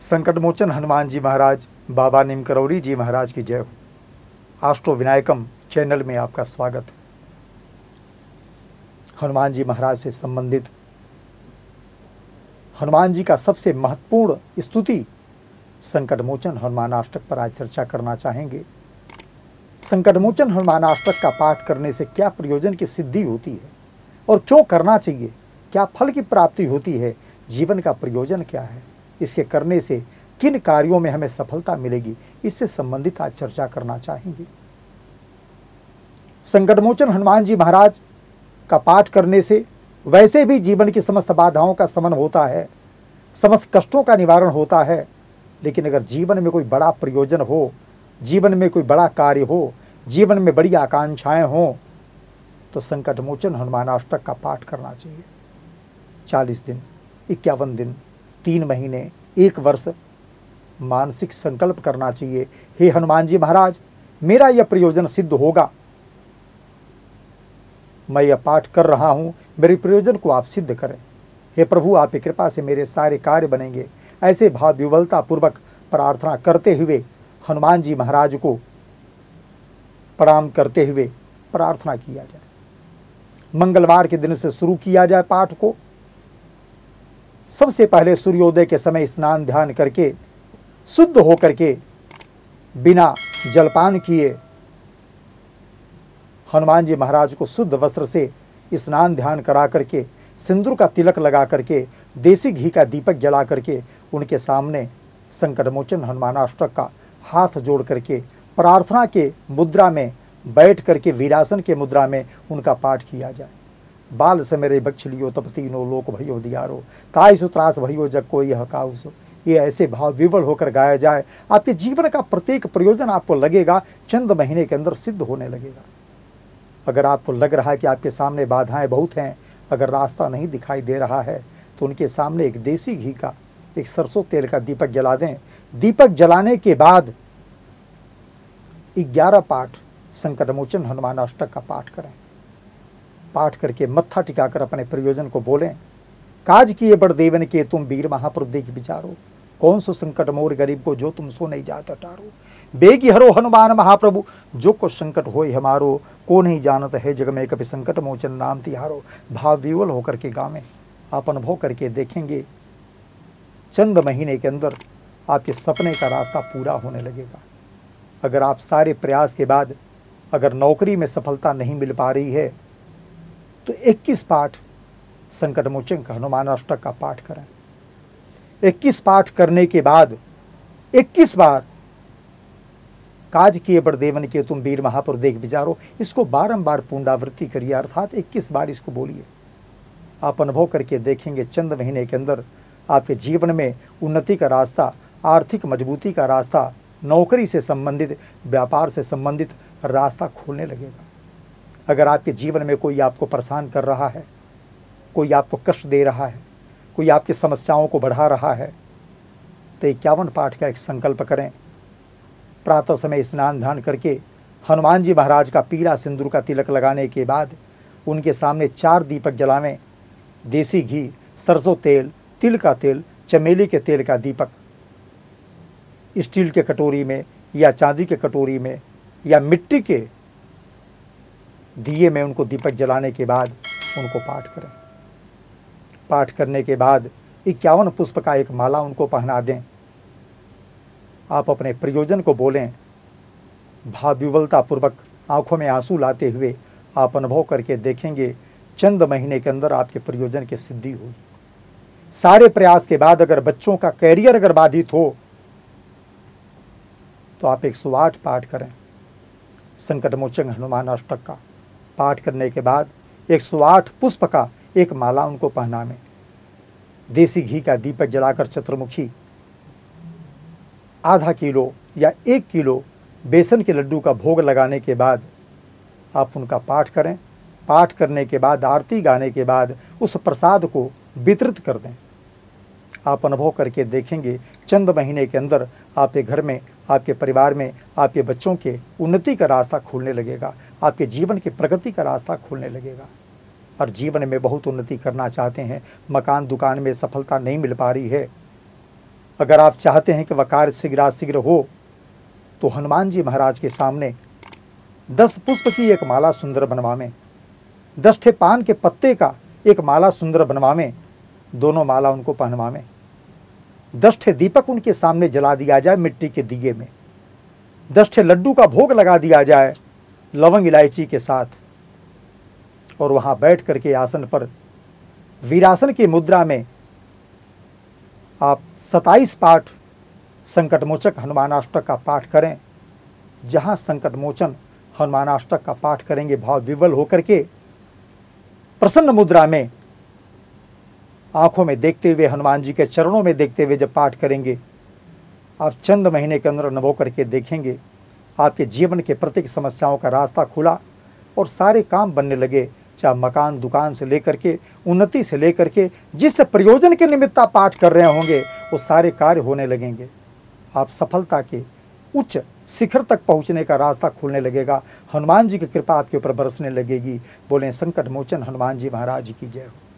संकट मोचन हनुमान जी महाराज, बाबा नीम करौरी जी महाराज की जय हो। आष्टो विनायकम चैनल में आपका स्वागत है। हनुमान जी महाराज से संबंधित हनुमान जी का सबसे महत्वपूर्ण स्तुति संकट मोचन हनुमान अष्टक पर आज चर्चा करना चाहेंगे। संकट मोचन हनुमान अष्टक का पाठ करने से क्या प्रयोजन की सिद्धि होती है और क्यों करना चाहिए, क्या फल की प्राप्ति होती है, जीवन का प्रयोजन क्या है, इसके करने से किन कार्यों में हमें सफलता मिलेगी, इससे संबंधित आज चर्चा करना चाहेंगे। संकट मोचन हनुमान जी महाराज का पाठ करने से वैसे भी जीवन की समस्त बाधाओं का शमन होता है, समस्त कष्टों का निवारण होता है। लेकिन अगर जीवन में कोई बड़ा प्रयोजन हो, जीवन में कोई बड़ा कार्य हो, जीवन में बड़ी आकांक्षाएं हों, तो संकट मोचन हनुमान अष्टक का पाठ करना चाहिए। 40 दिन, 51 दिन, 3 महीने, 1 वर्ष मानसिक संकल्प करना चाहिए, हे हनुमान जी महाराज मेरा यह प्रयोजन सिद्ध होगा, मैं यह पाठ कर रहा हूं, मेरे प्रयोजन को आप सिद्ध करें। हे प्रभु आपकी कृपा से मेरे सारे कार्य बनेंगे। ऐसे भाव विवलता पूर्वक प्रार्थना करते हुए हनुमान जी महाराज को प्रणाम करते हुए प्रार्थना किया जाए। मंगलवार के दिन से शुरू किया जाए पाठ को। सबसे पहले सूर्योदय के समय स्नान ध्यान करके शुद्ध होकर के बिना जलपान किए हनुमान जी महाराज को शुद्ध वस्त्र से स्नान ध्यान करा करके सिंदूर का तिलक लगा करके देसी घी का दीपक जला करके उनके सामने संकट मोचन हनुमान अष्टक का हाथ जोड़ करके प्रार्थना के मुद्रा में बैठ करके वीरासन के मुद्रा में उनका पाठ किया जाए। बाल से मेरे बख्श लियो तब तीनों लोक भयो दियारो, ताई सुत्रास भयो जग को यह काउसो। ये ऐसे भाव विवल होकर गाया जाए, आपके जीवन का प्रत्येक प्रयोजन आपको लगेगा चंद महीने के अंदर सिद्ध होने लगेगा। अगर आपको लग रहा है कि आपके सामने बाधाएं बहुत हैं, अगर रास्ता नहीं दिखाई दे रहा है, तो उनके सामने एक देसी घी का, एक सरसों तेल का दीपक जला दें। दीपक जलाने के बाद 11 पाठ संकट मोचन हनुमान अष्टक का पाठ करें। पाठ करके मत्था टिकाकर अपने प्रयोजन को बोलें, काज किए बड़ देवन के तुम वीर महापुरुष देख विचारो, कौन सो संकट मोर गरीब को जो तुम सो नहीं जात टारो। बेगी हरो हनुमान महाप्रभु जो को संकट होय हमारो, को नहीं जानत है जग में कभी संकट मोचन नाम तिहारो। भाव विवल होकर के गावें, आप अनुभव करके देखेंगे चंद महीने के अंदर आपके सपने का रास्ता पूरा होने लगेगा। अगर आप सारे प्रयास के बाद अगर नौकरी में सफलता नहीं मिल पा रही है, तो 21 पाठ संकट मोचन हनुमान अष्टक का पाठ करें। 21 पाठ करने के बाद 21 बार काज किए बड़ देवन के तुम वीर महापुरुष देख विचारो, इसको बारंबार पुनरावृत्ति करिए, अर्थात 21 बार इसको बोलिए। आप अनुभव करके देखेंगे चंद महीने के अंदर आपके जीवन में उन्नति का रास्ता, आर्थिक मजबूती का रास्ता, नौकरी से संबंधित, व्यापार से संबंधित रास्ता खोलने लगेगा। अगर आपके जीवन में कोई आपको परेशान कर रहा है, कोई आपको कष्ट दे रहा है, कोई आपकी समस्याओं को बढ़ा रहा है, तो 51 पाठ का एक संकल्प करें। प्रातः समय स्नान ध्यान करके हनुमान जी महाराज का पीला सिंदूर का तिलक लगाने के बाद उनके सामने 4 दीपक जलावें। देसी घी, सरसों तेल, तिल का तेल, चमेली के तेल का दीपक स्टील के कटोरी में या चांदी के कटोरी में या मिट्टी के दिए में उनको दीपक जलाने के बाद उनको पाठ करें। पाठ करने के बाद 51 पुष्प का एक माला उनको पहना दें। आप अपने प्रयोजन को बोलें, भाव विवलता पूर्वक आंखों में आंसू लाते हुए आप अनुभव करके देखेंगे चंद महीने के अंदर आपके प्रयोजन की सिद्धि होगी। सारे प्रयास के बाद अगर बच्चों का कैरियर अगर बाधित हो, तो आप 108 पाठ करें संकट मोचन हनुमान अष्टक का। पाठ करने के बाद 108 पुष्प का एक माला उनको पहनावें। देसी घी का दीपक जलाकर चतुर्मुखी, आधा किलो या 1 किलो बेसन के लड्डू का भोग लगाने के बाद आप उनका पाठ करें। पाठ करने के बाद आरती गाने के बाद उस प्रसाद को वितरित कर दें। आप अनुभव करके देखेंगे चंद महीने के अंदर आपके घर में, आपके परिवार में, आपके बच्चों के उन्नति का रास्ता खुलने लगेगा, आपके जीवन की प्रगति का रास्ता खुलने लगेगा। और जीवन में बहुत उन्नति करना चाहते हैं, मकान दुकान में सफलता नहीं मिल पा रही है, अगर आप चाहते हैं कि वह कार्य शीघ्राशीघ्र हो तो हनुमान जी महाराज के सामने 10 पुष्प की एक माला सुंदर बनवावें, 10 ठे पान के पत्ते का एक माला सुंदर बनवावें, दोनों माला उनको पहनवावें। 10 ठे दीपक उनके सामने जला दिया जाए मिट्टी के दिए में, 10 ठे लड्डू का भोग लगा दिया जाए लवंग इलायची के साथ, और वहां बैठ करके आसन पर वीरासन की मुद्रा में आप 27 पाठ संकटमोचक हनुमानाष्टक का पाठ करें। जहां संकटमोचन हनुमानाष्टक का पाठ करेंगे भाव विवल होकर के प्रसन्न मुद्रा में आंखों में देखते हुए, हनुमान जी के चरणों में देखते हुए जब पाठ करेंगे, आप चंद महीने के अंदर अनुभव करके देखेंगे आपके जीवन के प्रत्येक समस्याओं का रास्ता खुला और सारे काम बनने लगे। चाहे मकान दुकान से लेकर के उन्नति से लेकर के जिस प्रयोजन के निमित्त आप पाठ कर रहे होंगे वो सारे कार्य होने लगेंगे। आप सफलता के उच्च शिखर तक पहुंचने का रास्ता खुलने लगेगा। हनुमान जी की कृपा आपके ऊपर बरसने लगेगी। बोलें संकट मोचन हनुमान जी महाराज की जय हो।